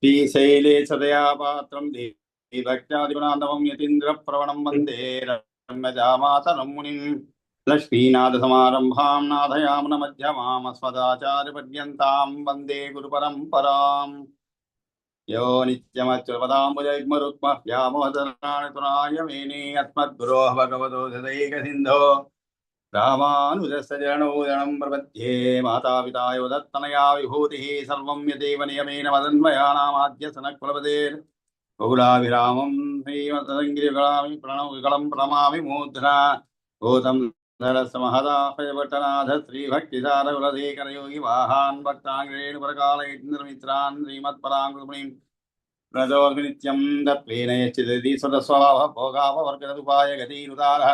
श्रीशैले सदया पात्रं देवभक्त्यादिगुणार्णवं यतीन्द्रप्रवणं वन्दे रम्यजामातरं मुनिं लक्ष्मीनाथसमारम्भां नाथयामुनमध्यमामस्मदाचार्यपर्यन्तां वन्दे गुरुपरम्पराम् यो नित्यमच्युतपदाम्बुजयुग्मरुक्मः व्यामोहतराणि मेने अस्मद्गुरोः भगवतो हृदयैकसिन्धो रामानुजस्य चरणोदनं प्रपद्ये मातापितायो दत्तनया विभूतिः सर्वं यदेव नियमेन मदन्वयानामाद्यसनकुलपतेर् बहुलाभिरामं श्रीमतङ्गिरिकलामि प्रणवविकलं प्रणमामि मूर्ध्ना भूतं धरसमहदापयपट्टनाथ श्रीभक्तिसारकुलधीकरयोगि वाहान् भक्ताङ्ग्रेणुपरकालयेन्द्रमित्रान् श्रीमत्पराङ्कुमुनिं प्रणतोऽस्मि नित्यं तत्त्वेन यच्चिदति स्वतस्वभावः भोगापवर्गतदुपाय गतिरुदारः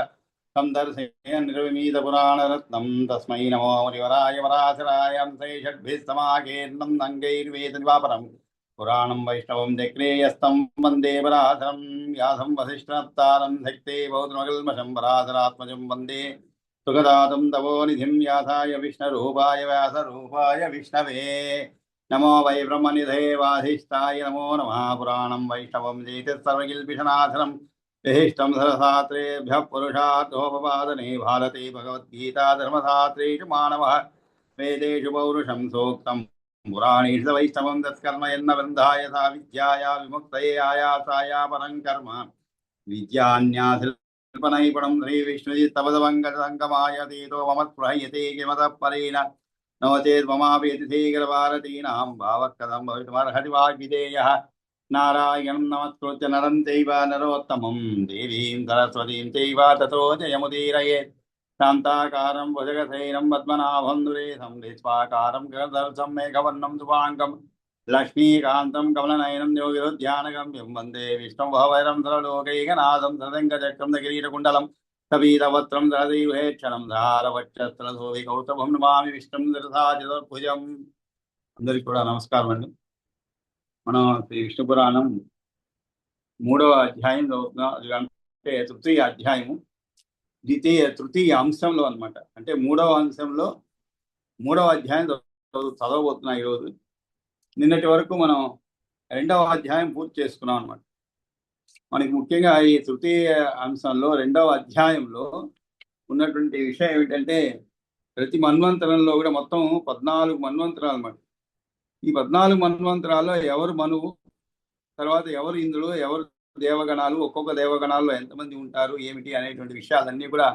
तं दर्शयन् निर्विमीतपुराणरत्नं तस्मै नमो मुनिवराय वरासराय अंशै षड्भिस्तमाकीर्णं नङ्गैर्वेदनिवापरं पुराणं वैष्णवं जग्नेयस्तं वन्दे पराशरं व्यासं वसिष्ठनप्तारं धक्ते बौद्धमकल्मषं पराशरात्मजं वन्दे सुखदातं तपोनिधिं व्यासाय विष्णुरूपाय व्यासरूपाय विष्णवे नमो वै ब्रह्मनिधे वासिष्ठाय नमो नमः पुराणं वैष्णवं चेतत्सर्वकिल्पिषनाथनं विशिष्टं सरसात्रेभ्यः पुरुषार्थोपपादने भारते भगवद्गीता धर्मशास्त्रेषु मानवः वेदेषु पौरुषं सूक्तं पुराणेषु वैष्णवं तत्कर्म यन्न बन्धाय सा विद्याया विमुक्तये आयासाया परं कर्म विद्यान्यासल्पनैपुणं श्रीविष्णुजित्तपदवङ्गसङ्गमाय तीतो मम स्पृह्यते किमतः परेण नो चेत् ममापि यतिशेखरभारतीनां भावः कथं भवितुमर्हति वाग्विधेयः नारायणं नमस्कृत्य नरं चैव नरोत्तमं देवीं सरस्वतीं चैव ततो जयमुदीरयेत् शान्ताकारं भुजगशयनं पद्मनाभं सुरेशं विश्वाकारं गगनसदृशं मेघवर्णं शुभाङ्गं लक्ष्मीकान्तं कमलनयनं योगिरुध्यानगम्यं वन्दे विष्णुं भवभैरं सर्वलोकैकनाथं सदङ्गचक्रं दकिरीटकुण्डलं कपीतवस्त्रं दधीवहेक्षणं धारवक्षस्थलशोभिकौस्तभं नमामि विष्णुं शिरसा चतुर्भुजम् అందరికీ కూడా నమస్కారం అండి. మనం శ్రీ విష్ణు పురాణం 3వ అధ్యాయం చదువుతున్నాం. అది అంటే తృతీయ అధ్యాయము తృతీయ అంశంలో అనమాట. అంటే 3వ అంశంలో 3వ అధ్యాయం చదవబోతున్నాం ఈరోజు. నిన్నటి వరకు మనం 2వ అధ్యాయం పూర్తి చేసుకున్నాం అనమాట. మనకి ముఖ్యంగా ఈ తృతీయ అంశంలో 2వ అధ్యాయంలో ఉన్నటువంటి విషయం ఏమిటంటే ప్రతి మన్వంతరంలో కూడా మొత్తం 14 మన్వంతరాలు అనమాట. ఈ 14 మన్వంతరాల్లో ఎవరు మనువు, తర్వాత ఎవరు ఇంద్రుడు, ఎవరు దేవగణాలు, ఒక్కొక్క దేవగణాల్లో ఎంతమంది ఉంటారు, ఏమిటి అనేటువంటి విషయాలన్నీ కూడా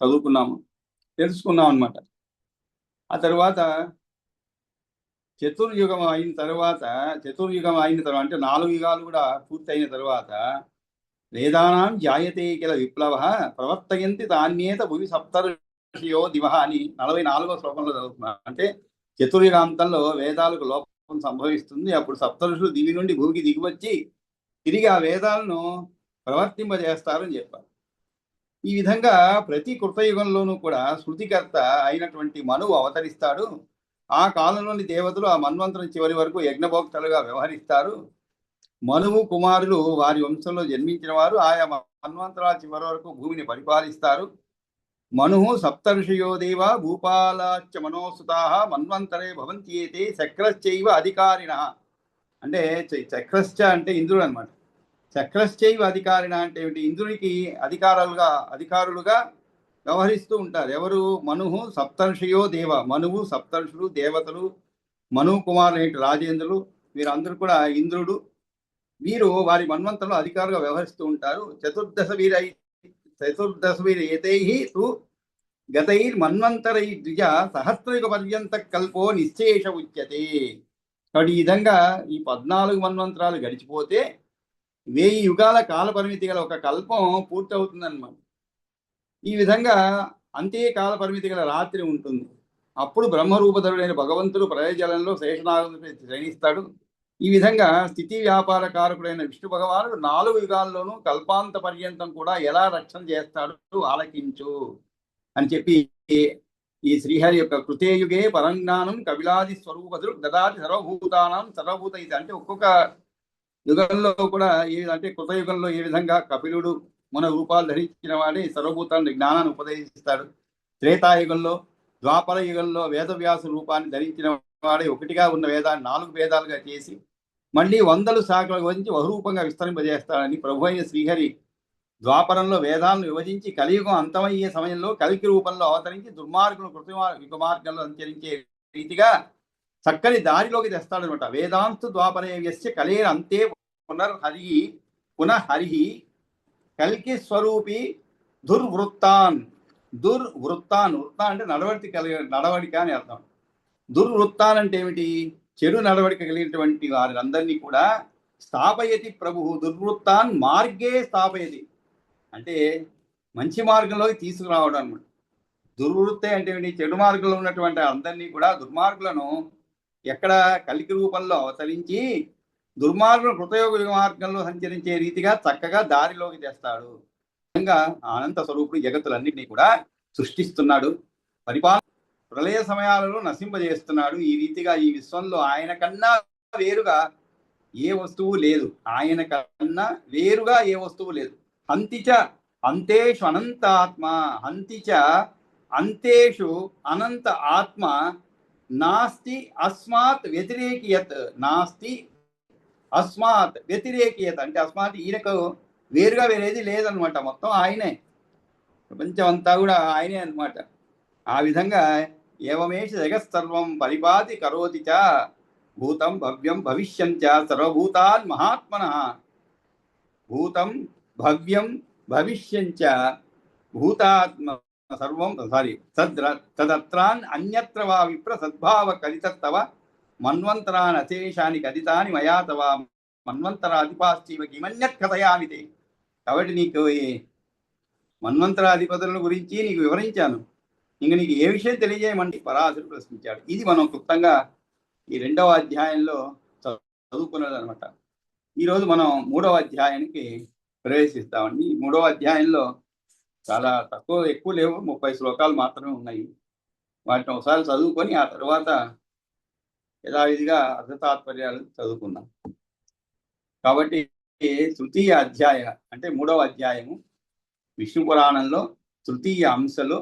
తెలుసుకున్నాం అనమాట. ఆ తర్వాత చతుర్యుగం అయిన తర్వాత అంటే 4 యుగాలు కూడా పూర్తయిన తర్వాత వేదానాం జాయతే కిల విప్లవ ప్రవర్తయంతి తాన్యేత భువి సప్తర్షియో దివ అని 44వ శ్లోకంలో చదువుతున్నారు. అంటే చతుర్యుగాంతంలో వేదాలకు లోపం సంభవిస్తుంది. అప్పుడు సప్తఋషులు దివి నుండి భూమికి దిగివచ్చి తిరిగి ఆ వేదాలను ప్రవర్తింపజేస్తారని చెప్పారు. ఈ విధంగా ప్రతి కృతయుగంలోనూ కూడా శృతికర్త అయినటువంటి మనువు అవతరిస్తాడు. ఆ కాలంలోని దేవతలు ఆ మన్వంతరం చివరి వరకు యజ్ఞభోక్తలుగా వ్యవహరిస్తారు. మనువు కుమారులు వారి వంశంలో జన్మించిన వారు ఆయా మన్వంతరాల చివరి వరకు భూమిని పరిపాలిస్తారు. మను సప్తర్షియో దేవ భూపాలాచ్చ మనోసుతాః మన్వంతరే భవంత్యేతే చక్రశ్చైవ అధికారిణ. అంటే చక్రశ్చ అంటే ఇంద్రుడు అనమాట. చక్రశ్చైవ అధికారిణ అంటే ఏమిటి? ఇంద్రుడికి అధికారులుగా వ్యవహరిస్తూ ఉంటారు. ఎవరు? మనువు సప్తర్షియో దేవ. మనువు, సప్తర్షులు, దేవతలు, మనువు కుమారులు ఏంటి రాజేంద్రులు, వీరందరూ కూడా ఇంద్రుడు. వీరు వారి మన్వంతరంలో అధికారులుగా వ్యవహరిస్తూ ఉంటారు. చతుర్దశ వీర ఏతైః తు గతైర్మన్వంతరై ద్విజ సహస్రయుగ పర్యంత కల్పో నిశ్శేష ఉచ్యతే. కాబట్టి ఈ విధంగా ఈ 14 మన్వంతరాలు గడిచిపోతే 1000 యుగాల కాల పరిమితి గల ఒక కల్పం పూర్తవుతుందన్నమాట. ఈ విధంగా అంతే కాల పరిమితి గల రాత్రి ఉంటుంది. అప్పుడు బ్రహ్మరూపధరుడైన భగవంతుడు ప్రళయజలంలో శేషనాగుడిపై శయనిస్తాడు. ఈ విధంగా స్థితి వ్యాపార కారకుడైన విష్ణు భగవానుడు 4 యుగాల్లోనూ కల్పాంత పర్యంతం కూడా ఎలా రక్షణ చేస్తాడు ఆలకించు అని చెప్పి ఈ శ్రీహరి యొక్క కృతేయుగే పరంజ్ఞానం కపిలాది స్వరూపధుడు దదాతి సర్వభూతానం సర్వభూత. అంటే ఒక్కొక్క యుగంలో కూడా అంటే కృతయుగంలో ఏ విధంగా కపిలుడు మన రూపాలు ధరించిన వాడే సర్వభూతాన్ని జ్ఞానాన్ని ఉపదేశిస్తాడు. త్రేతాయుగంలో ద్వాపర యుగంలో వేదవ్యాస రూపాన్ని ధరించిన వాడే ఒకటిగా ఉన్న వేదాన్ని 4 వేదాలుగా చేసి మళ్ళీ వందలు శాఖల గురించి బహురూపంగా విస్తరింపజేస్తాడని ప్రభు అయిన శ్రీహరి ద్వాపరంలో వేదాలను విభజించి కలియుగం అంతమయ్యే సమయంలో కలికి రూపంలో అవతరించి దుర్మార్గులు కృతి మార్గంలో సంచరించే రీతిగా చక్కని దారిలోకి తెస్తాడనమాట. వేదాంతు ద్వాపరేవ్యస్య కలేర్ అంతే పునఃహరి కల్కి స్వరూపి దుర్వృత్తాన్. వృత్త అంటే నడవడిక అని అర్థం. దుర్వృత్తాన్ అంటే ఏమిటి? చెడు నడవడిక కలిగినటువంటి వారందరినీ కూడా స్థాపయతి ప్రభు. దుర్వృత్తాన్ మార్గే స్థాపయతి అంటే మంచి మార్గంలోకి తీసుకురావడం అనమాట. దుర్వృత్తే అంటే ఏమిటి? చెడు మార్గంలో ఉన్నటువంటి అందరినీ కూడా దుర్మార్గులను ఎక్కడ కలికి రూపంలో అవతరించి దుర్మార్గులు కృతయోగ మార్గంలో సంచరించే రీతిగా చక్కగా దారిలోకి తెస్తాడు. విధంగా అనంత స్వరూపుడు జగత్తులన్నింటినీ కూడా సృష్టిస్తున్నాడు, ప్రళయ సమయాలలో నశింపజేస్తున్నాడు. ఈ రీతిగా ఈ విశ్వంలో ఆయన కన్నా వేరుగా ఏ వస్తువు లేదు. ఆయన కన్నా వేరుగా ఏ వస్తువు లేదు. హంతిచ అంతేషు అనంత ఆత్మ. హంతిచ అంతేషు అనంత ఆత్మ. నాస్తి అస్మాత్ వ్యతిరేకియత్. నాస్తి అస్మాత్ వ్యతిరేకియత్ అంటే అస్మాత్ ఈయనకు వేరుగా వేరేది లేదనమాట. మొత్తం ఆయనే, ప్రపంచం అంతా కూడా ఆయనే అనమాట. ఆ విధంగా ఏవమేష జగత్సర్వం పరిపాతి కరోతి చ భూతం భవ్యం భవిష్యం చ సర్వభూతాన్ మహాత్మనః. భూతం భవ్యం భవిష్యం చ భూతాత్మ సర్వం తదత్రాన్ అన్యత్ర వా విప్ర సద్భావ కలితత్తవ మన్వంతరాన్ అశేషాని కథితాని మయా తవ మన్వంతరాధిపాశ్చైవ కిమన్యత్ కథయామితే. కాబట్టి నీకు మన్వంతరాధిపతుల గురించి నీకు వివరించాను, ఇంక నీకు ఏ విషయం తెలియజేయమండి పరాశరుడు ప్రశ్నించాడు. ఇది మనం క్లుప్తంగా ఈ 2వ అధ్యాయంలో చదువుకున్నది అనమాట. ఈరోజు మనం 3వ అధ్యాయానికి ప్రవేశిస్తామండి. 3వ అధ్యాయంలో చాలా ఎక్కువ లేవు, 30 శ్లోకాలు మాత్రమే ఉన్నాయి. వాటిని ఒకసారి చదువుకొని ఆ తర్వాత యథావిధిగా అర్థతాత్పర్యాలు చదువుకుందాం. కాబట్టి తృతీయ అధ్యాయ అంటే 3వ అధ్యాయము విష్ణు పురాణంలో తృతీయ అంశలో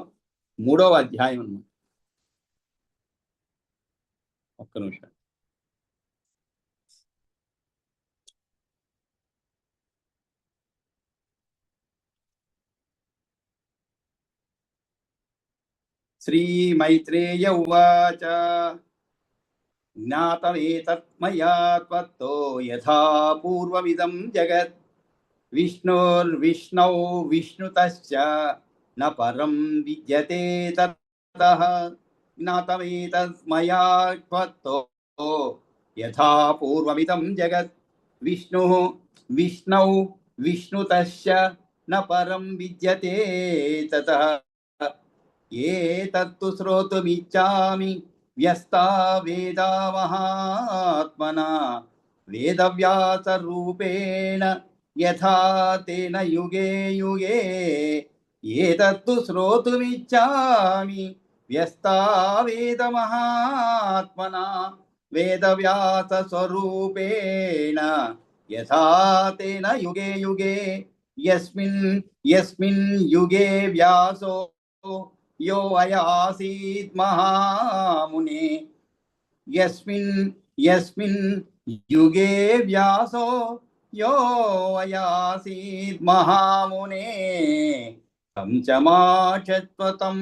3వ అధ్యాయం అన్నమాట. ఒక్క నిమిషం. శ్రీ మైత్రేయ ఉవాచ జ్ఞాతమేతత్ మయా త్వత్తో యథా పూర్వమిదం జగత్ విష్ణోర్విష్ణౌ విష్ణుతశ్చ న పరం విద్యతే తతః. జ్ఞాతమేతత్ మయా త్వత్తో యథా పూర్వమిదం జగత్ విష్ణుః విష్ణౌ విష్ణుతశ్చ న పరం విద్యతే తతః. ఏతత్తు శ్రోతుమిచ్చామి వ్యస్తా వేదా మహాత్మనా వేదవ్యాస రూపేణ యథా తేన యుగే యుగే. ఏతత్తు శ్రోతుమిచ్చామి వ్యస్తా వేద మహాత్మనా వేదవ్యాస స్వరూపేణ యథా తేన యుగే యుగే. యస్మిన్ యుగే వ్యాసో यो अयासीत् महामुने. यस्मिन् युगे व्यासो यो अयासीत् महामुने. तं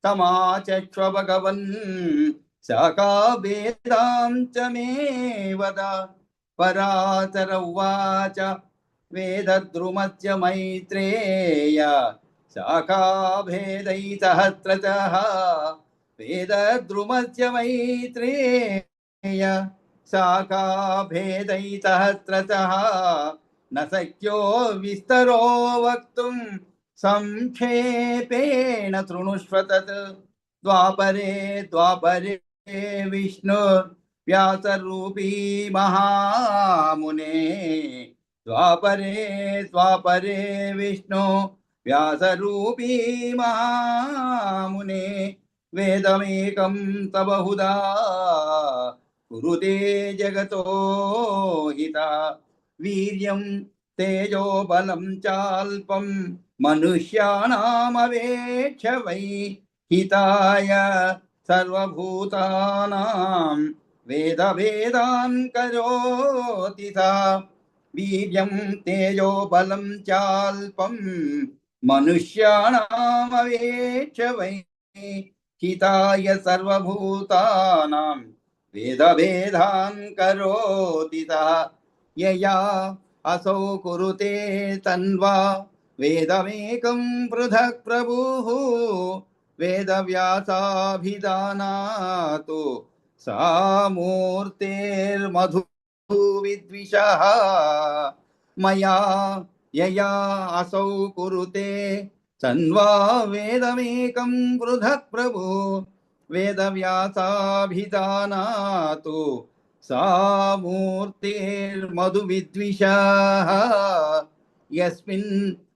तमाचक्ष्व भगवन् सका वेदां च मे वद. पराशर उवाच वेदद्रुमस्य मैत्रेय शाखाभेदैसहस्रशः. वेदद्रुमस्य मैत्रेय शाखाभेदैसहस्रशः. न शक्यो विस्तरो वक्तुं संक्षेपेण शृणुष्व तत्. द्वापरे विष्णुर्व्यासरूपी महामुने. द्वापरे विष्णु व्यासरूपी महामुने. वेदमेकं तबहुधा कुरुते जगतो हिता. वीर्यं तेजो बलं चाल्पं मनुष्याणामवेक्ष्य वै. हिताय सर्वभूतानां వేద వేదాన్ కరోతి సా వీర్యం తేజో బలం చాల్పం మనుష్యాణామవేక్ష వై హితాయ సర్వభూతానాం వేద వేదాన్ కరోతి సా యయా असौ कुरुते तन्वा वेदमेकं पृथक् प्रभुः वेदव्यासाभिधानातु सा मूर्तेर्मधु विद्विषः मया यया असौ कुरुते तन्वा वेदमेकं पृथक् प्रभुः वेदव्यासाभिधानातु सा मूर्तिर्मधुविद्विषः यस्मिन्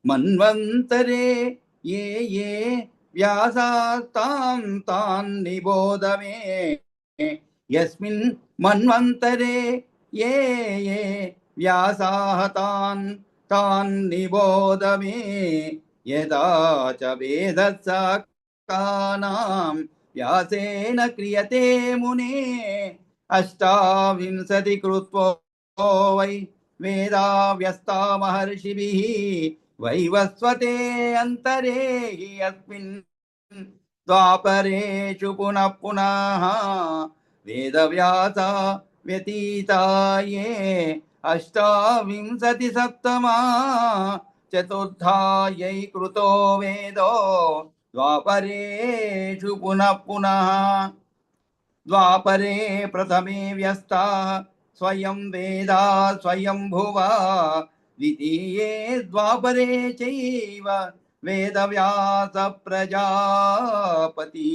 मन्वन्तरे ये ये व्यासास्तां तान् निबोध मे यस्मिन् मन्वन्तरे ये ये व्यासाः तान् तान् निबोध मे यदा च वेदस्साकानां व्यासेन क्रियते मुने अष्टाविंशति कृत्वो वै वेदा व्यस्ता महर्षिभिः वैवस्वते अन्तरे हि अस्मिन् द्वापरेषु पुनः पुनः वेदव्यासा व्यतीता ये अष्टाविंशति सप्तमा चतुर्थायै कृतो वेदो द्वापरेषु पुनः पुनः द्वापरे प्रथमे व्यस्ता स्वयं वेदा स्वयंभुवा द्वितीये द्वापरे चैव वेदव्यास प्रजापति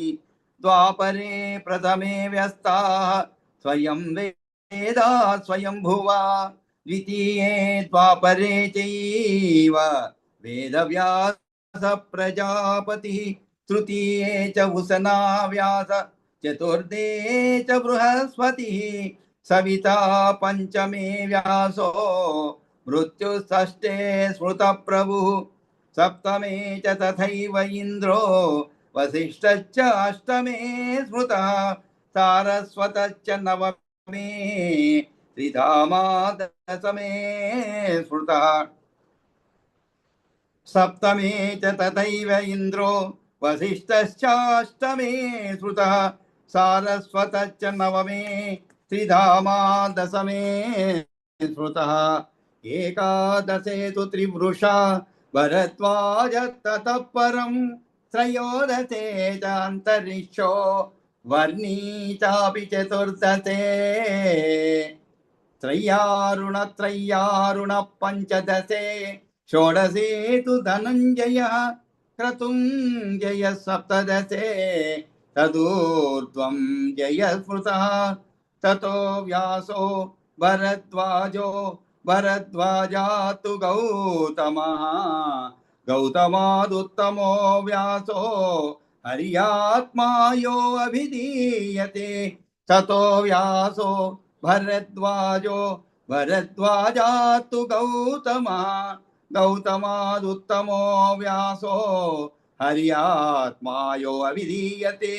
द्वापरे प्रथमे व्यस्ता स्वयं वेदा स्वयंभुवा द्वितीये द्वापरे चैव वेदव्यास प्रजापति तृतीये च उशना व्यास चतुर्थे च बृहस्पतिः सविता पंचमे व्यासो मृत्युषष्ठे स्मृतप्रभुः सप्तमे च तथैव इन्द्रो वसिष्ठश्च अष्टमे स्मृतः सारस्वतश्च नवमे त्रिधामा दशमे स्मृतः सप्तमे च तथैव इन्द्रो वसिष्ठश्चाष्टमे स्मृतः सारस्वतश्च नवमे त्रिधामा दशमे स्मृतः एकादशे तु त्रिवृषा भरद्वाज ततः परं त्रयोदशे च अन्तरिक्षो वर्णी चापि चतुर्दशे त्रय्यारुण पञ्चदशे षोडशे तु धनञ्जयः क्रतुञ्जय सप्तदशे तदूर्ध्वं जयस्मृतः ततो व्यासो भरद्वाजो भरद्वाजातु गौतमः गौतमादुत्तमो व्यासो हर्यात्मा यो अभिधीयते ततो व्यासो भरद्वाजो भरद्वाजातु गौतमः गौतमादुत्तमो व्यासो हर्यात्मा यो अभिधीयते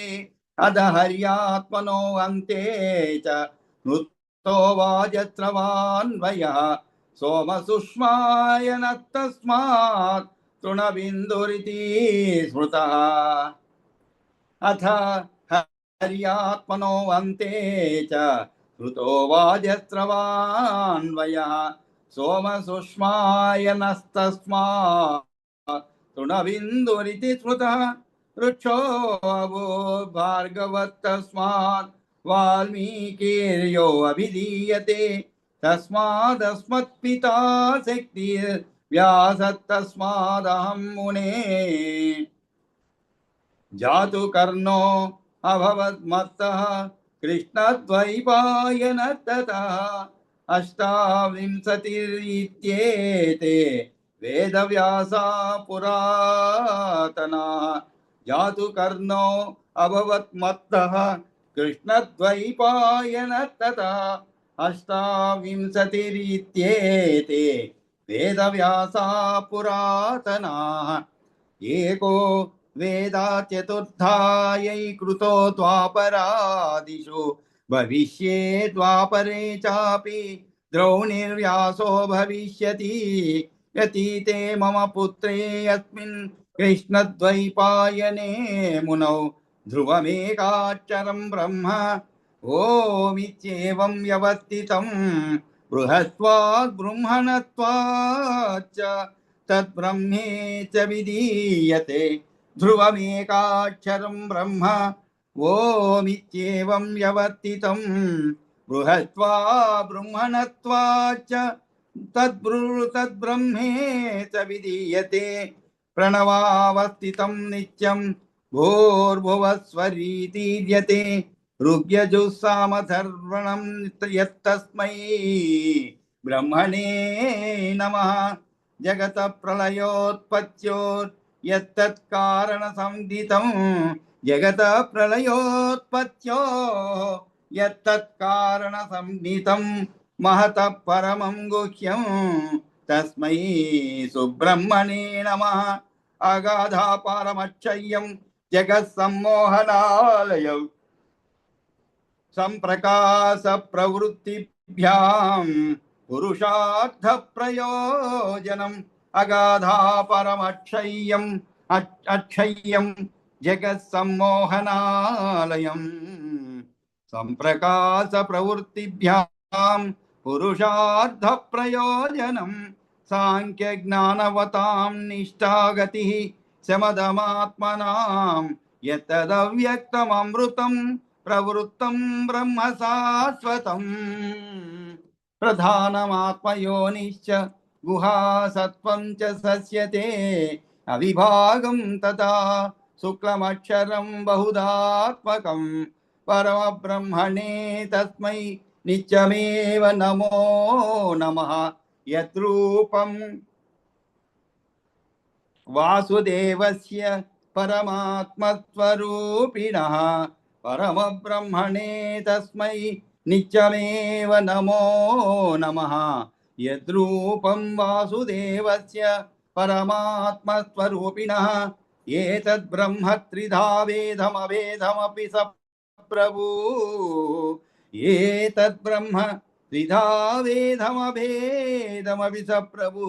अध हर्यात्मनो अन्ते च नृतो वाजस्रवान्वयः सोमसुष्माय तस्मात् तृणबिन्दुरिति स्मृतः अथ हर्यात्मनो अन्ते च श्रुतो वाजस्रवान्वयः सोमसुष्माय तस्मात् तृणबिन्दुरिति स्मृतः वृक्षो अभूत् भार्गवस्तस्मात् वाल्मीकिर्यो अभिधीयते तस्मादस्मत्पिता शक्तिर्व्यासस्तस्मादहं मुने जातु कर्णो अभवद्मत्तः कृष्णद्वैपायन ततः अष्टाविंशतिरित्येते वेदव्यासा पुरातना जातु कर्णो अभवद्मत्तः कृष्णद्वैपायन ततः अष्टाविंशतिरित्येते वेदव्यासा पुरातनाः एको वेदा चतुर्थायै कृतो द्वापरादिषु భవిష్యే ద్వాపరే చాపి ద్రౌణిర్వ్యాసో భవిష్యతి యతీతే మమ పుత్రే యస్మిన్ కృష్ణద్వైపాయనే మునౌ ధ్రువమేకాక్షరం బ్రహ్మ ఓమిత్యేవం వ్యవస్థితం బృహత్వాద్ బ్రహ్మణత్వాచ్చ తద్బ్రహ్మే చ విధీయతే ధ్రువమేకాక్షరం బ్రహ్మ ఓమిత్యేవం వ్యవర్తితం బృహత్వా బ్రహ్మణత్వాచ్చ తద్బ్రహ్మే చ విధీయతే ప్రణవావస్థితం నిత్యం భూర్భువస్వరీతీర్యతే ఋగ్యజుస్సామధర్వణం యత్తస్మై బ్రహ్మణే నమః జగత ప్రళయోత్పత్యోర్యత్తత్కారణ సంధితం జగత ప్రళయోత్పత్యో యత్తత్కారణ సంహితం మహత పరమం గుహ్యం తస్మై సుబ్రహ్మణే నమః అగాధాపారమక్షయ్యం జగత్సమ్మోహనాలయం సంప్రకాశ ప్రవృత్తిభ్యాం పురుషార్థ ప్రయోజనం అగాధాపరమక్షయ్యం అక్షయ్యం జగత్సమ్మోహనాలయం సంప్రకాశ ప్రవృత్తిభ్యాం పురుషార్థ ప్రయోజనం సాంఖ్య జ్ఞానవతాం నిష్ఠాగతి శమదమాత్మనాం యత్తదవ్యక్తమమృతం ప్రవృత్తం బ్రహ్మ శాశ్వతం ప్రధానమాత్మయోనిశ్చ గుహాసత్వం చ సస్యతే అవిభాగం తథా శుక్లమక్షరం బహుధాత్మకం పరమబ్రహ్మణే తస్మై నిత్యమేవ నమో నమః యద్రూపం వాసుదేవస్య పరమాత్మస్వరూపిణః పరమబ్రహ్మణే తస్మై నిత్యమేవ నమో నమః యద్రూపం వాసుదేవస్య పరమాత్మస్వరూపిణః ఏతద్బ్రహ్మ త్రిధా వేదమవేదమపి స ప్రభూ ఏతద్బ్రహ్మ త్రిధా వేదమభేదమపి స ప్రభు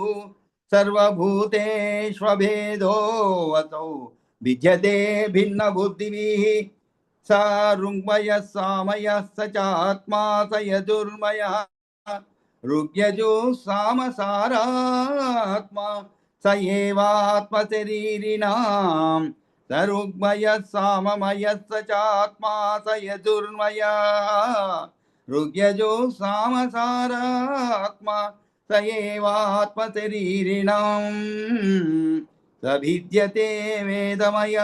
సర్వభూతేష్వభేదోऽసౌ విద్యతే భిన్న బుద్ధిభిః సా ఋగ్మయః సామయః స చాత్మా స యజుర్మయః ఋగ్యజుః సామసారాత్మా స ఏవాత్మశరీరిణాం స ఋగ్మయః సామమయః స చాత్మా స యజుర్మయః ఋగ్యజుః సామసారాత్మా స ఏవాత్మశరీరిణాం స భిద్యతే వేదమయ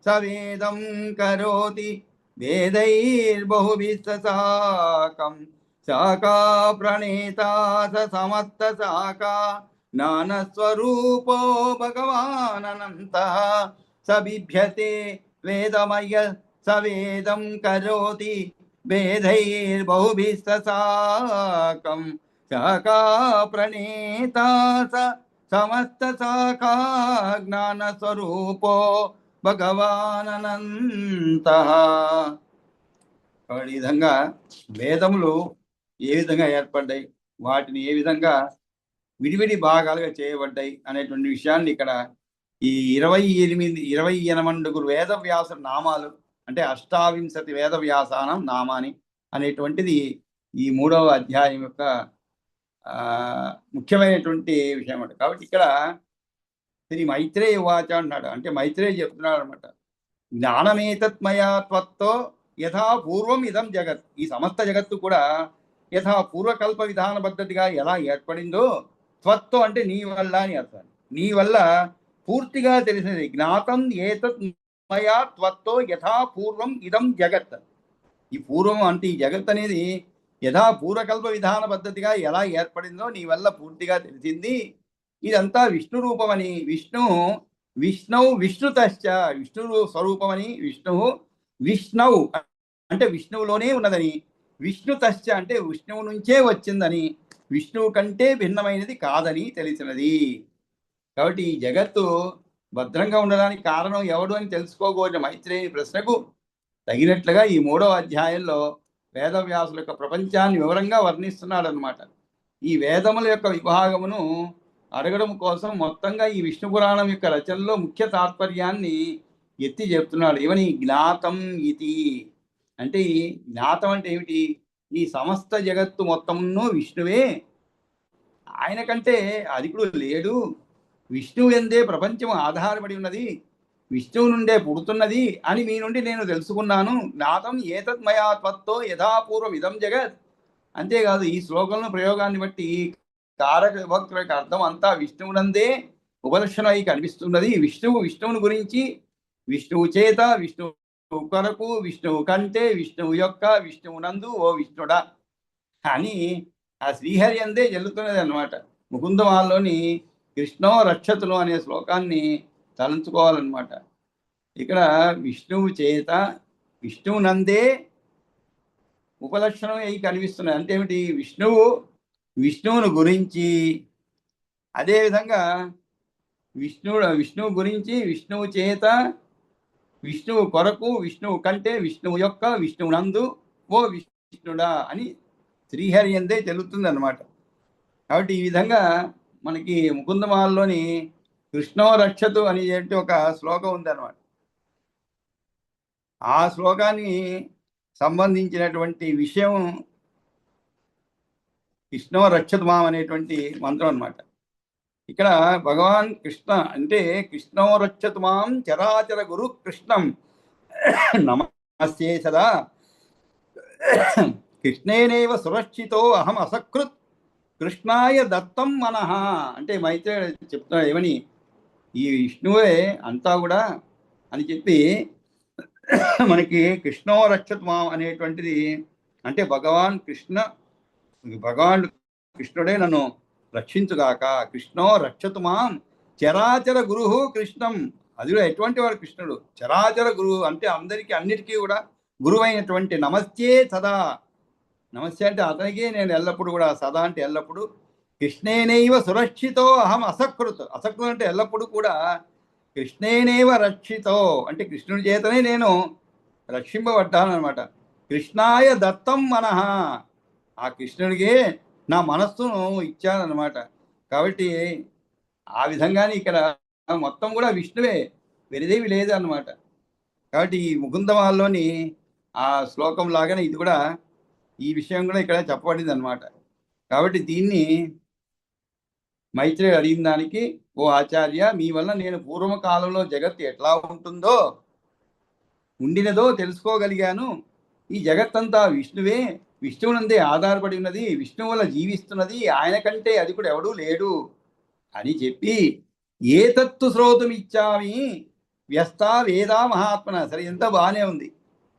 స వేదం కరోతి వేదైర్బహుభిः సాకం శాఖా ప్రణేతా స సమస్త శాఖా జ్ఞానస్వరూపో భగవాననంతః స బిభ్యతే వేదమయ స వేదం కరోతి వేదైర్బహుభిः సాకం శాఖా ప్రణేతా స సమస్త శాఖా జ్ఞానస్వరూపో భగవాననంతః. ఈ విధంగా వేదములు ఏ విధంగా ఏర్పడ్డాయి, వాటిని ఏ విధంగా విడివిడి భాగాలుగా చేయబడ్డాయి అనేటువంటి విషయాన్ని ఇక్కడ ఈ 28 వేదవ్యాస నామాలు అంటే అష్టావింశతి వేదవ్యాసానం నామాని అనేటువంటిది ఈ 3వ అధ్యాయం యొక్క ముఖ్యమైనటువంటి విషయం అన్నమాట. కాబట్టి ఇక్కడ శ్రీ మైత్రేయ ఉవాచ అన్నాడు, అంటే మైత్రేయ చెప్తున్నాడు అనమాట. జ్ఞానమేతత్మయా త్వత్తో యథా పూర్వం ఇదం జగత్, ఈ సమస్త జగత్తు కూడా యథా పూర్వకల్ప విధాన పద్ధతిగా ఎలా ఏర్పడిందో, త్వత్తో అంటే నీ వల్ల అని అర్థం, నీ వల్ల పూర్తిగా తెలిసినది. జ్ఞాతం ఏతత్ మయా త్వత్తో యథా పూర్వం ఇదం జగత్. ఈ పూర్వం అంటే ఈ జగత్ అనేది యథా పూర్వకల్ప విధాన పద్ధతిగా ఎలా ఏర్పడిందో నీ వల్ల పూర్తిగా తెలిసింది. ఇదంతా విష్ణు రూపమని, విష్ణుతశ్చ విష్ణు స్వరూపమని, విష్ణువు అంటే విష్ణువులోనే ఉన్నదని, విష్ణుతశ్చ అంటే విష్ణువు నుంచే వచ్చిందని, విష్ణువు కంటే భిన్నమైనది కాదని తెలిసినది. కాబట్టి ఈ జగత్తు భద్రంగా ఉండడానికి కారణం ఎవడు అని తెలుసుకోకూడని మైత్రేయుని ప్రశ్నకు తగినట్లుగా ఈ 3వ అధ్యాయంలో వేదవ్యాసుల యొక్క ప్రపంచాన్ని వివరంగా వర్ణిస్తున్నాడు అనమాట. ఈ వేదముల యొక్క విభాగమును అడగడం కోసం మొత్తంగా ఈ విష్ణు పురాణం యొక్క రచనలో ముఖ్య తాత్పర్యాన్ని ఎత్తి చెప్తున్నాడు. ఏమని? జ్ఞాతం ఇది అంటే, ఈ జ్ఞాతం అంటే ఏమిటి? ఈ సమస్త జగత్తు మొత్తమును విష్ణువే, ఆయన కంటే అధికుడు లేడు, విష్ణువు ఎందే ప్రపంచం ఆధారపడి ఉన్నది, విష్ణువు నుండే పుడుతున్నది అని మీ నుండి నేను తెలుసుకున్నాను. జ్ఞాతం ఏతత్ మయా త్వత్తో యథాపూర్వం ఇదం జగత్. అంతేకాదు, ఈ శ్లోకంలో ప్రయోగాన్ని బట్టి కారక విభక్తుల యొక్క అర్థం అంతా విష్ణువునందే ఉపలక్షణమై కనిపిస్తున్నది. విష్ణువుని గురించి, విష్ణువు చేత, విష్ణువు కొరకు, విష్ణువు కంటే, విష్ణువు యొక్క, విష్ణువునందు ఓ విష్ణుడా అని ఆ శ్రీహరి అందే చెల్లుతున్నది అన్నమాట. ముకుందమాల్లోని కృష్ణో రక్షతులు అనే శ్లోకాన్ని తలంచుకోవాలన్నమాట. ఇక్కడ విష్ణువు చేత, విష్ణువునందే ఉపలక్షణం అయి కనిపిస్తున్నది. అంటే ఏమిటి? విష్ణువును గురించి, అదేవిధంగా విష్ణువు గురించి, విష్ణువు చేత, విష్ణువు కొరకు, విష్ణువు కంటే, విష్ణువు యొక్క, విష్ణువునందు ఓ విష్ణుడా అని శ్రీహరి అందే తెలుస్తుంది అన్నమాట. కాబట్టి ఈ విధంగా మనకి ముకుందమాలలోని కృష్ణో రక్షతు అని చెప్పి ఒక శ్లోకం ఉందన్నమాట. ఆ శ్లోకాన్ని సంబంధించినటువంటి విషయం కృష్ణో రక్షతు మాం అనేటువంటి మంత్రం అన్నమాట. ఇక్కడ భగవాన్ కృష్ణ అంటే కృష్ణో రక్షతు మాం చరాచర గురు కృష్ణం నమస్తే సదా కృష్ణేనేవ సురక్షితో అహం అసకృత్ కృష్ణాయ దత్తం మనః. అంటే మైత్రేయుడు చెప్తున్నాడు ఏమని? ఈ విష్ణువే అంతా కూడా అని చెప్పి మనకి కృష్ణో రక్షతు మాం అనేటువంటిది అంటే భగవాన్ కృష్ణుడే నన్ను రక్షించుగాక. కృష్ణో రక్షతు మాం చరాచర గురు కృష్ణం. అది కూడా ఎటువంటి వాడు? కృష్ణుడు చరాచర గురువు అంటే అందరికీ అన్నిటికీ కూడా గురువు అయినటువంటి. నమస్తే సదా, నమస్తే అంటే అతనికే నేను ఎల్లప్పుడూ కూడా, సదా అంటే ఎల్లప్పుడూ. కృష్ణేనైవ సురక్షితో అహం అసకృత్. అసకృత్ అంటే ఎల్లప్పుడూ కూడా. కృష్ణేనైవ రక్షితో అంటే కృష్ణుడి చేతనే నేను రక్షింపబడ్డాను అనమాట. కృష్ణాయ దత్తం మనః, ఆ కృష్ణుడికే నా మనస్సును ఇచ్చానమాట. కాబట్టి ఆ విధంగానే ఇక్కడ మొత్తం కూడా విష్ణువే, వెరిదేవి లేదు అన్నమాట. కాబట్టి ఈ ముకుందమాల్లోని ఆ శ్లోకం లాగానే ఇది కూడా, ఈ విషయం కూడా ఇక్కడ చెప్పబడింది అనమాట. కాబట్టి దీన్ని మైత్రేయుడు అడిగిన దానికి, ఓ ఆచార్య, మీ వల్ల నేను పూర్వకాలంలో జగత్తు ఎట్లా ఉండినదో తెలుసుకోగలిగాను. ఈ జగత్తంతా విష్ణువే, విష్ణువునందే ఆధారపడి ఉన్నది, విష్ణువు వల్ల జీవిస్తున్నది, ఆయన కంటే అధికుడు ఎవడూ లేడు అని చెప్పి, ఏతత్తు శ్రోతుమిచ్చామి వ్యస్తా వేదా మహాత్మన. సరే, ఎంత బాగానే ఉంది.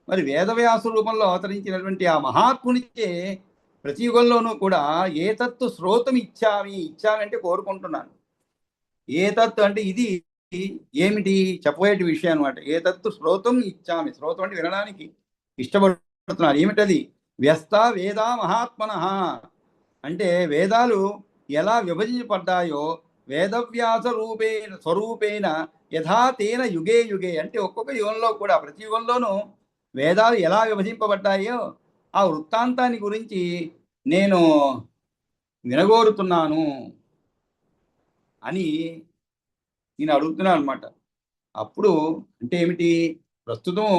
మరి వేదవ్యాస రూపంలో అవతరించినటువంటి ఆ మహాత్మునిచే ప్రతి యుగంలోనూ కూడా ఏతత్తు శ్రోతం ఇచ్చామి అంటే కోరుకుంటున్నాను. ఏతత్తు అంటే ఇది ఏమిటి? చెప్పబోయే విషయం అనమాట. ఏతత్తు శ్రోతం ఇచ్చామి. శ్రోతం అంటే వినడానికి ఇష్టపడుతున్నారు. ఏమిటది? వ్యస్త వేదా మహాత్మన అంటే వేదాలు ఎలా విభజించబడ్డాయో వేదవ్యాస స్వరూపేణ యథాతేన యుగే యుగే అంటే ఒక్కొక్క యుగంలో కూడా, ప్రతి యుగంలోనూ వేదాలు ఎలా విభజింపబడ్డాయో ఆ వృత్తాంతాన్ని గురించి నేను వినగోరుతున్నాను అని నేను అడుగుతున్నాను అనమాట. అప్పుడు అంటే ఏమిటి? ప్రస్తుతం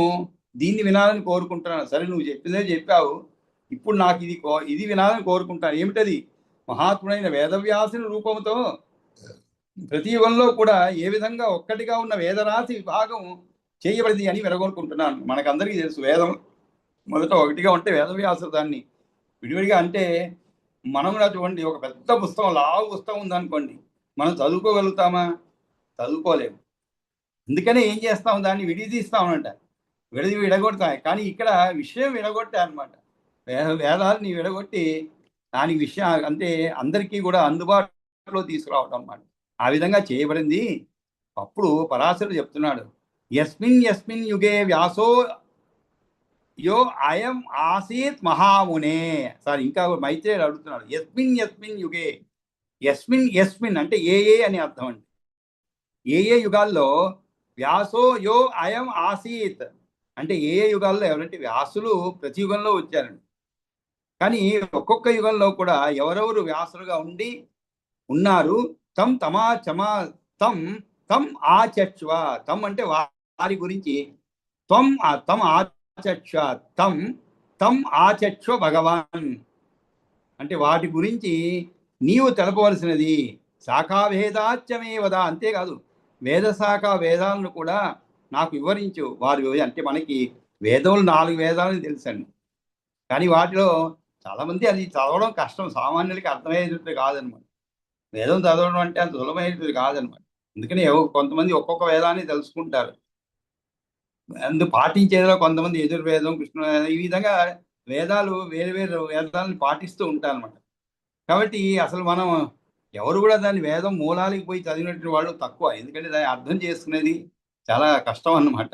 దీన్ని వినాలని కోరుకుంటున్నాను. సరే, నువ్వు చెప్పిందే చెప్పావు, ఇప్పుడు నాకు ఇది వినాలని కోరుకుంటాను. ఏమిటది? మహాత్ముడైన వేదవ్యాసుని రూపంతో ప్రతి యుగంలో కూడా ఏ విధంగా ఒక్కటిగా ఉన్న వేదరాశి విభాగం చేయబడింది అని వినగొనుకుంటున్నాను. మనకందరికీ తెలుసు, వేదం మొదట ఒకటిగా ఉంటే వేదవ్యాసుడు దాన్ని విడివిడిగా అంటే, మనం చూడండి, ఒక పెద్ద పుస్తకం, లావు పుస్తకం ఉందనుకోండి, మనం చదువుకోగలుగుతామా? చదువుకోలేము. అందుకనే ఏం చేస్తాం? దాన్ని విడదీస్తామన్నట, విడగొడతాయి. కానీ ఇక్కడ విషయం విడగొట్టాయి అనమాట. వేదాలని విడగొట్టి దానికి విషయం అంటే అందరికీ కూడా అందుబాటులో తీసుకురావడం అన్నమాట. ఆ విధంగా చేయబడింది. అప్పుడు పరాశరుడు చెప్తున్నాడు, యస్మిన్ యయుగే వ్యాసో యో అయం ఆసీత్ మహామునే. సార్, ఇంకా మైత్రేయుడు అడుగుతున్నాడు, యస్మిన్ యుగే. యస్మిన్ అంటే ఏ అని అర్థం అండి. ఏ యుగాల్లో వ్యాసో యో అయం ఆసీత్ అంటే ఏ యుగాల్లో ఎవరంటే వ్యాసులు ప్రతి యుగంలో వచ్చారండి. కానీ ఒక్కొక్క యుగంలో కూడా ఎవరెవరు వ్యాసులుగా ఉండి ఉన్నారు, తం తమా చమా తం తం ఆచక్ష్వ, తం అంటే వారి గురించి, తం ఆచక్ష్వ, తం తం ఆచక్ష్వ భగవాన్ అంటే వాటి గురించి నీవు తెలపవలసినది. శాఖాభేదాచ్యమే వద, అంతేకాదు వేద శాఖ వేదాలను కూడా నాకు వివరించు. వారు అంటే మనకి వేదములు 4 వేదాలని తెలుసండి, కానీ వాటిలో చాలామంది అది చదవడం కష్టం, సామాన్యులకి అర్థమయ్యేటట్టు కాదనమాట. వేదం చదవడం అంటే అంత సులభమైనది కాదనమాట. అందుకని కొంతమంది ఒక్కొక్క వేదాన్ని తెలుసుకుంటారు, పాటించేదిలో కొంతమంది యజుర్వేదం, కృష్ణ ఈ విధంగా వేదాలు వేరు వేరు వేదాలను పాటిస్తూ ఉంటారు అనమాట. కాబట్టి అసలు మనం ఎవరు కూడా దాన్ని వేదం మూలానికి పోయి చదివినటువంటి వాళ్ళు తక్కువ, ఎందుకంటే దాన్ని అర్థం చేసుకునేది చాలా కష్టం అన్నమాట.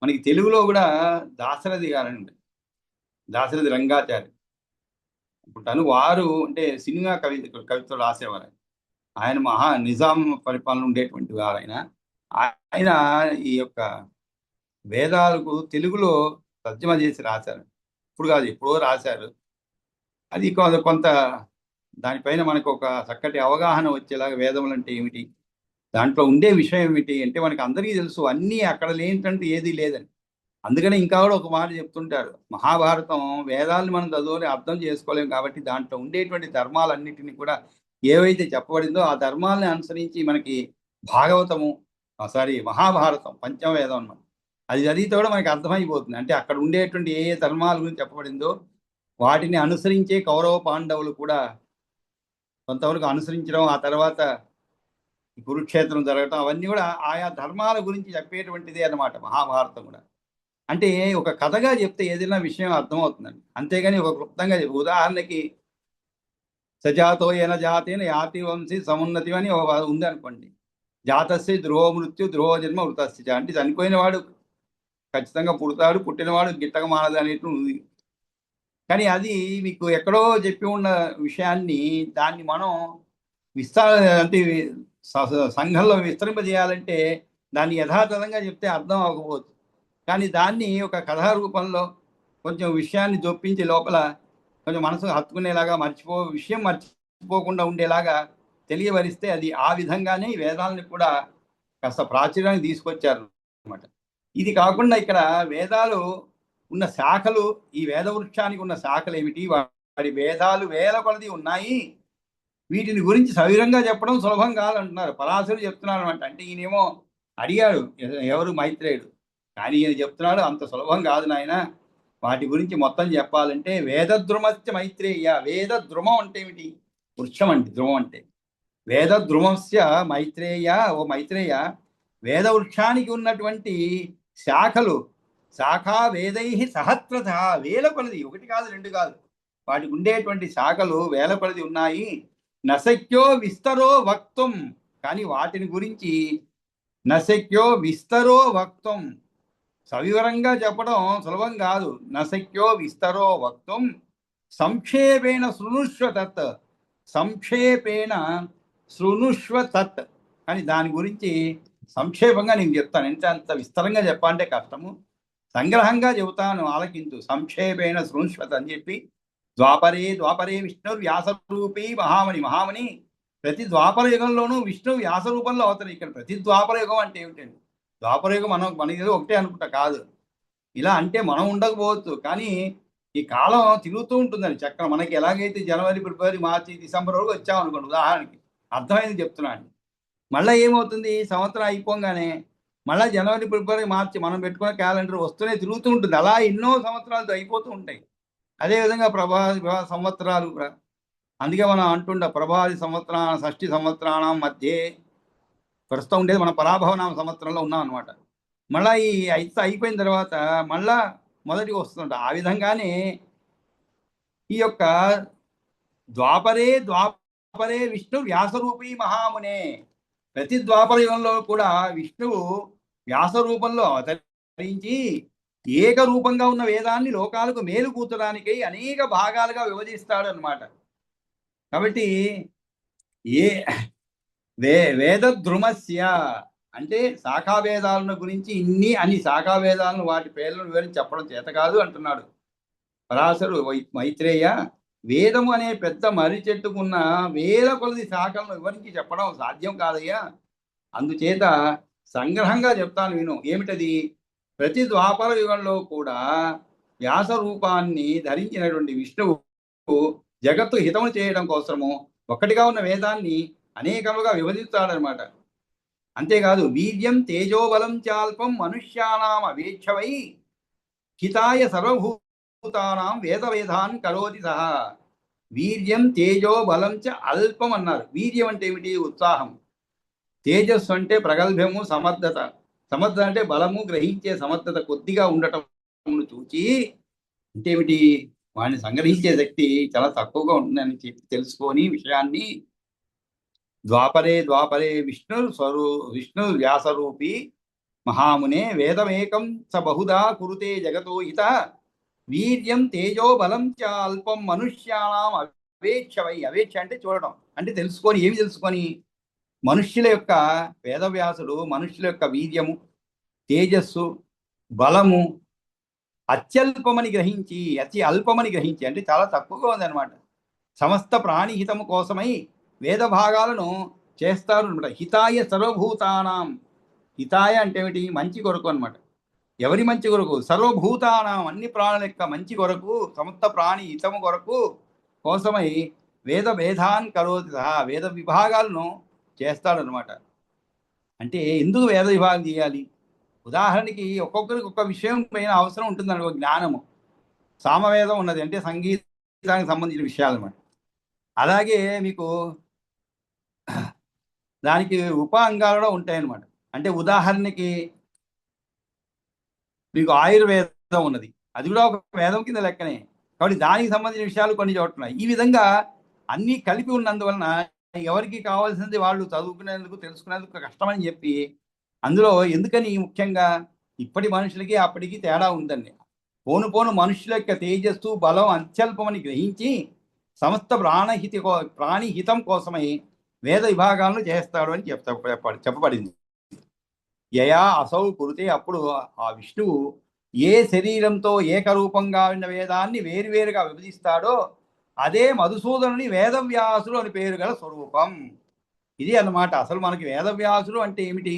మనకి తెలుగులో కూడా దాశరథి గారండి, దాశరథి రంగాచారి అనుకుంటాను, వారు అంటే సినిమా కవితలు రాసేవారు. ఆయన నిజాం పరిపాలన ఉండేటువంటి వారు. ఆయన ఈ యొక్క వేదాలకు తెలుగులో తర్జుమా చేసి రాశారు. ఇప్పుడు కాదు, ఎప్పుడో రాశారు. అది కొంత దానిపైన మనకు ఒక చక్కటి అవగాహన వచ్చేలాగా వేదములు అంటే ఏమిటి, దాంట్లో ఉండే విషయం ఏమిటి అంటే మనకు అందరికీ తెలుసు, అన్నీ అక్కడ లేనిటంటూ ఏది లేదని. అందుకని ఇంకా కూడా ఒక మాట చెప్తుంటారు, మహాభారతం వేదాలను మనం చదువుని అర్థం చేసుకోలేము కాబట్టి దాంట్లో ఉండేటువంటి ధర్మాలన్నింటినీ కూడా ఏవైతే చెప్పబడిందో ఆ ధర్మాలని అనుసరించి మనకి భాగవతము మహాభారతం పంచమవేదం అన్నమాట, అది చదివితే కూడా మనకి అర్థమైపోతుంది. అంటే అక్కడ ఉండేటువంటి ఏ ఏ ధర్మాల గురించి చెప్పబడిందో వాటిని అనుసరించే కౌరవ పాండవులు కూడా కొంతవరకు అనుసరించడం, ఆ తర్వాత కురుక్షేత్రం జరగటం, అవన్నీ కూడా ఆయా ధర్మాల గురించి చెప్పేటువంటిదే అన్నమాట మహాభారతం కూడా. అంటే ఒక కథగా చెప్తే ఏదైనా విషయం అర్థమవుతుందండి, అంతేగాని ఒక క్లుప్తంగా ఉదాహరణకి సజాతో ఏన జాతేన యాతి వంశీ సమున్నతి అని ఉంది అనుకోండి, జాతస్య ధ్రువ మృత్యు ధ్రువ జన్మ వృతస్య, అంటే చనిపోయిన వాడు ఖచ్చితంగా పుడతాడు, పుట్టినవాడు గిట్టక మానదు అనేటు ఉంది. కానీ అది మీకు ఎక్కడో చెప్పి ఉన్న విషయాన్ని దాన్ని మనం అంటే సంఘంలో విస్తరింపజేయాలంటే దాన్ని యథాతథంగా చెప్తే అర్థం అవ్వకపోవచ్చు. కానీ దాన్ని ఒక కథా రూపంలో కొంచెం విషయాన్ని జొప్పించి లోపల కొంచెం మనసు హత్తుకునేలాగా విషయం మర్చిపోకుండా ఉండేలాగా తెలియవరిస్తే అది ఆ విధంగానే వేదాలని కూడా కాస్త ప్రాచుర్యానికి తీసుకొచ్చారు అనమాట. ఇది కాకుండా ఇక్కడ వేదాలు ఉన్న శాఖలు, ఈ వేద వృక్షానికి ఉన్న శాఖలు ఏమిటి, వారి వేదాలు వేల కొలది ఉన్నాయి, వీటిని గురించి సవిరంగా చెప్పడం సులభం కాదంటున్నారు. పరాశరుడు చెప్తున్నారు అనమాట. అంటే ఈయనేమో అడిగాడు ఎవరు, మైత్రేయుడు, కానీ ఈయన చెప్తున్నాడు అంత సులభం కాదు నాయన, వాటి గురించి మొత్తం చెప్పాలంటే వేదద్రుమస్య మైత్రేయ, వేదద్రుమం అంటే ఏమిటి, వృక్షం అంటే ద్రుమం అంటే వేదద్రుమస్య మైత్రేయ, ఓ మైత్రేయ, వేద వృక్షానికి ఉన్నటువంటి శాఖలు, శాఖా వేదై సహస్రత, వేల కొలది, ఒకటి కాదు రెండు కాదు, వాటికి ఉండేటువంటి శాఖలు వేల కొలది ఉన్నాయి. నశక్యో విస్తరో వక్తం, కానీ వాటిని గురించి నశక్యో విస్తరో వక్తం, సవివరంగా చెప్పడం సులభం కాదు. నశక్యో విస్తరో వక్తం సంక్షేపేణ శృణుష్వ తత్, సంక్షేపేణ శృణుష్వ తత్, కానీ దాని గురించి సంక్షేపంగా నేను చెప్తాను. అంటే అంత విస్తరంగా చెప్పాలంటే కష్టము, సంగ్రహంగా చెబుతాను ఆలకించు. సంక్షేపేణ శృణుష్వత్ అని చెప్పి ద్వాపరే విష్ణు వ్యాసరూపీ మహామణి, ప్రతి ద్వాపర యుగంలోనూ విష్ణు వ్యాస రూపంలో అవుతారు. ఇక్కడ ప్రతి ద్వాపర యుగం అంటే ఏమిటండి, ద్వాపర యుగం మనకి ఒకటే అనుకుంటా కాదు, ఇలా అంటే మనం ఉండకపోవచ్చు, కానీ ఈ కాలం తిరుగుతూ ఉంటుందని చక్రం. మనకి ఎలాగైతే జనవరి, ఫిబ్రవరి, మార్చి, డిసెంబర్ వరకు వచ్చామనుకోండి ఉదాహరణకి, అర్థమైంది చెప్తున్నాను. మళ్ళీ ఏమవుతుంది, సంవత్సరం అయిపోగానే మళ్ళీ జనవరి, ఫిబ్రవరి, మార్చి మనం పెట్టుకున్న క్యాలెండర్ వస్తూనే తిరుగుతూ ఉంటుంది. అలా ఎన్నో సంవత్సరాలు అయిపోతూ ఉంటాయి. అదేవిధంగా ప్రభావి సంవత్సరాలు కూడా, అందుకే మనం అంటుండ ప్రభావి సంవత్సరాల షష్ఠి సంవత్సరాల మధ్య ప్రస్తుతం ఉండేది మన పరాభవనామ సంవత్సరంలో ఉన్నాం అనమాట. మళ్ళీ ఈ అయిపోయిన తర్వాత మళ్ళా మొదటికి వస్తుంట. ఆ విధంగానే ఈ యొక్క ద్వాపరే విష్ణు వ్యాసరూపీ మహామునే, ప్రతి ద్వాపర యుగంలో కూడా విష్ణువు వ్యాస రూపంలో అవతరించి ఏకరూపంగా ఉన్న వేదాన్ని లోకాలకు మేలు కూర్చడానికై అనేక భాగాలుగా విభజిస్తాడు అన్నమాట. కాబట్టి వేదద్రుమస్య, అంటే శాఖాభేదాలను గురించి అన్ని శాఖాభేదాలను వాటి పేర్లను వివరించి చెప్పడం చేత కాదు అంటున్నాడు పరాశరు. మైత్రేయ, వేదము అనే పెద్ద మర్రి చెట్టుకున్న వేల కొలది శాఖలను వివరించి చెప్పడం సాధ్యం కాదయ్యా. అందుచేత సంగ్రహంగా చెప్తాను విను. ఏమిటది? ప్రతి ద్వాపర యుగంలో కూడా వ్యాస రూపాన్ని ధరించినటువంటి విష్ణువు జగత్తు హితము చేయడం కోసము ఒక్కటిగా ఉన్న వేదాన్ని అనేకముగా విభజిస్తాడనమాట. అంతేకాదు, వీర్యం తేజోబలం చాల్పం మనుష్యానాం అవేక్షవై హితాయ సర్వభూతానాం వేదాన్ కరోతి సహా. వీర్యం తేజోబలం చ అల్పం అన్నారు. వీర్యం అంటే ఏమిటి? ఉత్సాహం. తేజస్సు అంటే ప్రగల్భము, సమర్థత. సమర్థత అంటే బలము, గ్రహించే సమర్థత కొద్దిగా ఉండటం చూచి అంటే ఏమిటి? వాడిని సంగ్రహించే శక్తి చాలా తక్కువగా ఉంటుందని చెప్పి తెలుసుకొని విషయాన్ని ద్వాపరే విష్ణు వ్యాసరూపి మహామునే వేదమేకం స బహుదా కురుతే జగతో హిత వీర్యం తేజో బలం చ అల్పం మనుష్యానాం అవేక్షవై. అవేక్ష అంటే చూడడం, అంటే తెలుసుకొని. ఏమి తెలుసుకొని? మనుష్యుల యొక్క వేదవ్యాసుడు మనుష్యుల యొక్క వీర్యము, తేజస్సు, బలము అత్యల్పమని గ్రహించి, అతి అల్పమని గ్రహించి, అంటే చాలా తక్కువగా ఉందన్నమాట. సమస్త ప్రాణిహితము కోసమై వేద భాగాలను చేస్తారు అనమాట. హితాయ సర్వభూతానాం. హితాయ అంటే ఏమిటి? మంచి కొరకు అనమాట. ఎవరి మంచి కొరకు? సర్వభూతానాం, అన్ని ప్రాణుల యొక్క మంచి కొరకు, సమస్త ప్రాణి హితము కొరకు కోసమై వేదాన్ కరోతి సహా. వేద విభాగాలను చేస్తాడనమాట. అంటే ఎందుకు వేద విభాగం చేయాలి? ఉదాహరణకి ఒక్కొక్కరికి ఒక్క విషయం పైన అవసరం ఉంటుందని, ఒక జ్ఞానము. సామవేదం ఉన్నది అంటే సంగీతానికి సంబంధించిన విషయాలు అనమాట. అలాగే మీకు దానికి ఉప అంగాలు కూడా ఉంటాయన్నమాట. అంటే ఉదాహరణకి మీకు ఆయుర్వేదం ఉన్నది, అది కూడా ఒక వేదం కింద లెక్కనే. కాబట్టి దానికి సంబంధించిన విషయాలు కొన్ని చోటున్నాయి. ఈ విధంగా అన్నీ కలిపి ఉన్నందువలన ఎవరికి కావాల్సింది వాళ్ళు చదువుకునేందుకు, తెలుసుకునేందుకు కష్టమని చెప్పి, అందులో ఎందుకని ముఖ్యంగా ఇప్పటి మనుషులకి అప్పటికి తేడా ఉందండి. పోను మనుషుల యొక్క తేజస్సు, బలం అత్యల్పమని గ్రహించి సమస్త ప్రాణిహితం కోసమై వేద విభాగాలను చేస్తాడు అని చెప్పబడింది. యయా అసౌ కురితే, అప్పుడు ఆ విష్ణువు ఏ శరీరంతో ఏకరూపంగా ఉన్న వేదాన్ని వేరువేరుగా విభజిస్తాడో అదే మధుసూదనుని వేదవ్యాసుడు అని పేరు గల స్వరూపం. ఇది అన్నమాట. అసలు మనకి వేదవ్యాసుడు అంటే ఏమిటి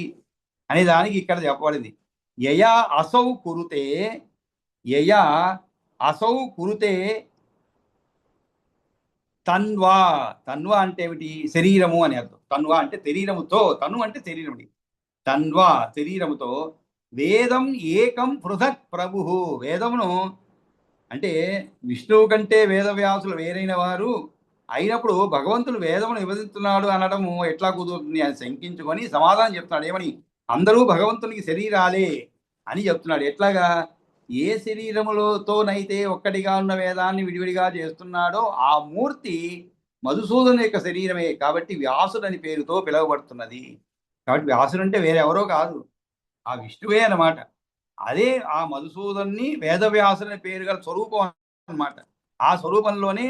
అనే దానికి ఇక్కడ చెప్పబడింది. యయా అసౌ కురుతే, యయా అసౌ కురుతే తన్వా. తన్వా అంటే ఏమిటి? శరీరము అని అర్థం. తన్వా అంటే శరీరముతో, తను అంటే శరీరం. తన్వా శరీరముతో వేదం ఏకం పృథక్ ప్రభు. వేదమును అంటే విష్ణువు కంటే వేదవ్యాసులు వేరైన వారు అయినప్పుడు భగవంతుడు వేదమును విభజిస్తున్నాడు అనడము ఎట్లా కుదురుతుంది అని శంకించుకొని సమాధానం చెప్తున్నాడు. ఏమని? అందరూ భగవంతునికి శరీరాలే అని చెప్తున్నాడు. ఎట్లాగా? ఏ శరీరములతోనైతే ఒక్కటిగా ఉన్న వేదాన్ని విడివిడిగా చేస్తున్నాడో ఆ మూర్తి మధుసూదను యొక్క శరీరమే. కాబట్టి వ్యాసుడని పేరుతో పిలువబడుతున్నది. కాబట్టి వ్యాసుడు అంటే వేరెవరో కాదు, ఆ విష్ణువే అన్నమాట. అదే ఆ మధుసూదన్ని వేదవ్యాసుని పేరు గల స్వరూపం అన్నమాట. ఆ స్వరూపంలోనే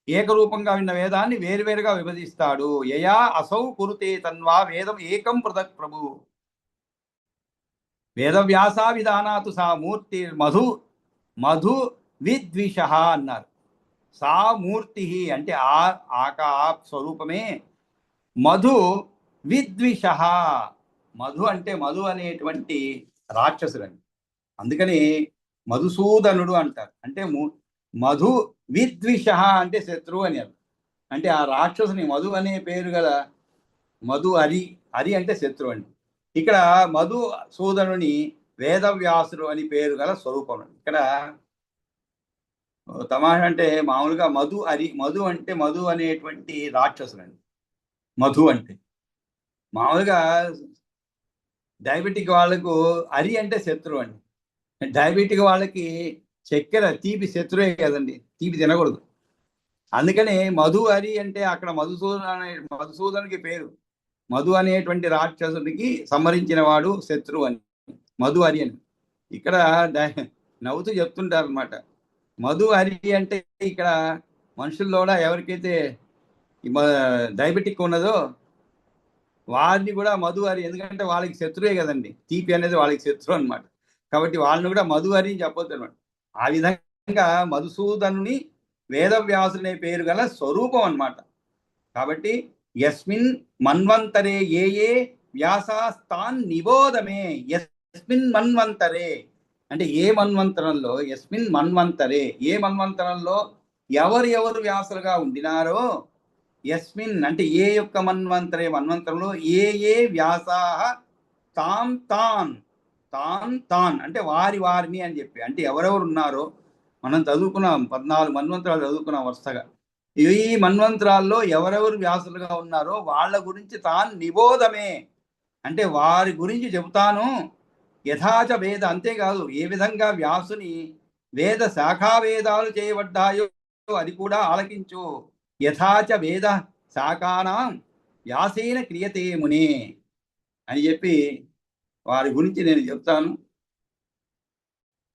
ఏకరూపంగా ఉన్న వేదాన్ని వేరువేరుగా విభజిస్తాడు. యయా అసౌ కురుతే తన్వా వేదం ఏకం పృథక్ ప్రభు. వేదవ్యాసా విధానాతు సా మూర్తి మధు విద్విష అన్నారు. సా మూర్తి అంటే ఆ స్వరూపమే మధు విద్విష. మధు అంటే మధు అనేటువంటి రాక్షసులండి. అందుకని మధుసూదనుడు అంటారు. అంటే మధు విద్విష అంటే శత్రువు అని అర్థం. అంటే ఆ రాక్షసుని మధు అనే పేరు గల మధు హరి అంటే శత్రువు అండి. ఇక్కడ మధు సూదనుని వేదవ్యాసుడు అని పేరు గల స్వరూపం. ఇక్కడ తమాష అంటే మామూలుగా మధు అంటే మధు అనేటువంటి రాక్షసులండి. మధు అంటే మామూలుగా డయాబెటిక్ వాళ్ళకు హరి అంటే శత్రువు అండి. డయాబెటిక్ వాళ్ళకి చక్కెర తీపి శత్రువే కదండి, తీపి తినకూడదు. అందుకని మధు హరి అంటే అక్కడ మధుసూదనునికి పేరు. మధు అనేటువంటి రాక్షసుడికి సంహరించిన వాడు శత్రువు అని మధు హరి అని ఇక్కడ నవ్వుతూ చెప్తుంటారు అనమాట. మధు హరి అంటే ఇక్కడ మనుషుల్లో కూడా ఎవరికైతే డయాబెటిక్ ఉన్నదో వారిని కూడా మధు హరి, ఎందుకంటే వాళ్ళకి శత్రువే కదండి, తీపి అనేది వాళ్ళకి శత్రువు అనమాట. కాబట్టి వాళ్ళని కూడా మధు హరి అని చెప్పొద్దు అనమాట. ఆ విధంగా మధుసూదనుని వేదవ్యాసుని పేరు గల స్వరూపం అన్నమాట. కాబట్టి యస్మిన్ మన్వంతరే ఏ ఏ వ్యాసాస్తాన్ నిబోధమే. యస్మిన్ మన్వంతరే అంటే ఏ మన్వంతరంలో, యస్మిన్ మన్వంతరే ఏ మన్వంతరంలో ఎవరు వ్యాసులుగా ఉండినారో, యస్మిన్ అంటే ఏ యొక్క మన్వంతరే మన్వంతరంలో ఏ ఏ వ్యాసాహ తాం తాన్ తాన్ అంటే వారిని అని చెప్పి, అంటే ఎవరెవరు ఉన్నారో మనం చదువుకున్నాం, 14 మన్వంతరాలు చదువుకున్నాం వరుసగా. ఈ మన్వంతరాల్లో ఎవరెవరు వ్యాసులుగా ఉన్నారో వాళ్ళ గురించి తాన్ నిబోధమే అంటే వారి గురించి చెబుతాను. యథాచ వేద, అంతేకాదు ఏ విధంగా వ్యాసుని వేద శాఖావేదాలు చేయబడ్డాయో అది కూడా ఆలకించు. యథాచ వేద శాఖానాం వ్యాసేన క్రియతే మునే అని చెప్పి వారి గురించి నేను చెప్తాను,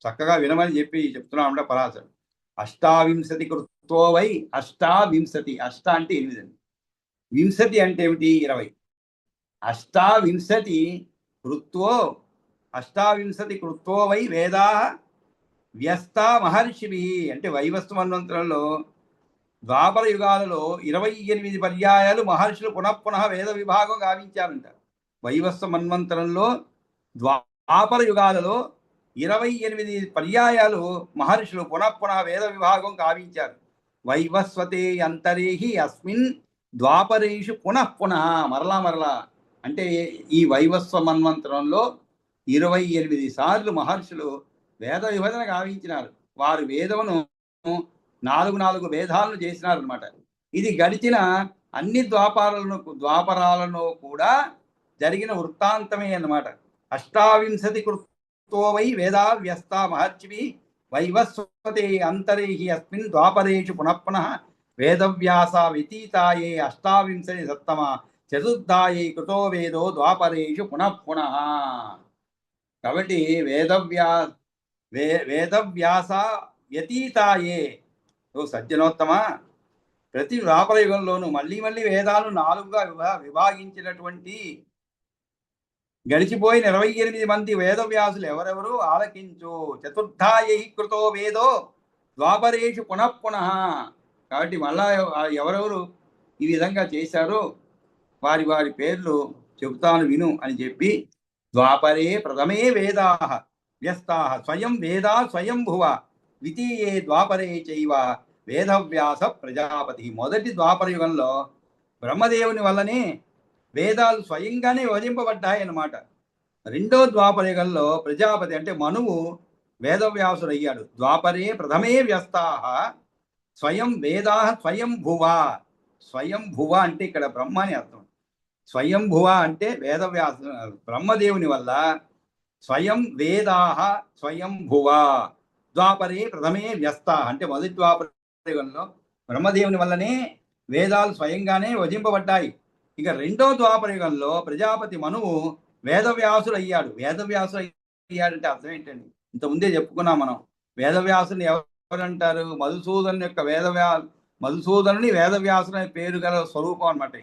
చక్కగా వినమని చెప్పి చెప్తున్నామంట పరాశరు. అష్టావింశతి కృత్వో వై అష్టావింశతి, అష్ట అంటే 8 అండి, వింశతి అంటే ఏమిటి 20. అష్టావింశతి కృత్వో వై వేదా వ్యస్త మహర్షిభి అంటే వైవస్వ మన్వంతరంలో ద్వాపర యుగాలలో 28 పర్యాయాలు మహర్షులు పునః వేద విభాగం గావించారంట. వైవస్వ మన్వంతరంలో ద్వాపర యుగాలలో 28 పర్యాయాలు మహర్షులు పునః వేద విభాగం గావించారు. వైవస్వతే అంతరేహి అస్మిన్ ద్వాపరేషు పునః మరలా అంటే ఈ వైవస్వ మన్వంతరంలో 28 సార్లు మహర్షులు వేద విభజన గావించినారు. వారు వేదమును 4 వేదాలను చేసినారు అనమాట. ఇది గడిచిన అన్ని ద్వాపరాలను కూడా జరిగిన వృత్తాంతమే అన్నమాట. అష్టావింశతి కృత్వో వై వేదా వ్యస్త మహర్షివి వైవస్వతే అంతరేహి అస్మిన్ ద్వాపరేషు పునః వేదవ్యాస వ్యతీతాయే అష్టావింశతి సత్తమ చతుర్థాయే కృతో వేదో ద్వాపరేషు పునః. కాబట్టి వేదవ్యాస వ్యతీతాయే, ఓ సజ్జనోత్తమ, ప్రతి ద్వాపర యుగంలోనూ మళ్ళీ వేదాలు 4గా విభాగించినటువంటి గడిచిపోయిన 28 మంది వేదవ్యాసులు ఎవరెవరు ఆలకించు. చతుర్థాయై కృతో వేదో ద్వాపరేషు పునః. కాబట్టి మళ్ళా ఎవరెవరు ఈ విధంగా చేశారో వారి పేర్లు చెబుతాను విను అని చెప్పి, ద్వాపరే ప్రథమే వేదాః వ్యస్తాః స్వయం వేదా స్వయంభువ ద్వితీయే ద్వాపరే చైవ వేదవ్యాస ప్రజాపతి. మొదటి ద్వాపర యుగంలో బ్రహ్మదేవుని వల్లనే వేదాలు స్వయంగానే వధింపబడ్డాయి అన్నమాట. రెండో ద్వాపర యుగంలో ప్రజాపతి అంటే మనువు వేదవ్యాసుడయ్యాడు. ద్వాపరే ప్రథమే వ్యస్తాః స్వయం వేదా స్వయంభువ. స్వయంభువ అంటే ఇక్కడ బ్రహ్మ అని అర్థం. స్వయంభువ అంటే వేదవ్యాస బ్రహ్మదేవుని వల్ల స్వయం వేదాః స్వయంభువ. ద్వాపరే ప్రథమే వ్యస్త అంటే మొదటి ద్వాపర యుగంలో బ్రహ్మదేవుని వల్లనే వేదాలు స్వయంగానే వధింపబడ్డాయి. ఇక రెండో ద్వాపర యుగంలో ప్రజాపతి మనువు వేదవ్యాసుడు అయ్యాడు. వేదవ్యాసుడు అయ్యాడంటే అర్థం ఏంటండి? ఇంతకుముందే చెప్పుకున్నాం మనం. వేదవ్యాసుని ఎవరంటారు? మధుసూదను యొక్క మధుసూదనుని వేదవ్యాసుని పేరు గల స్వరూపం అనమాట.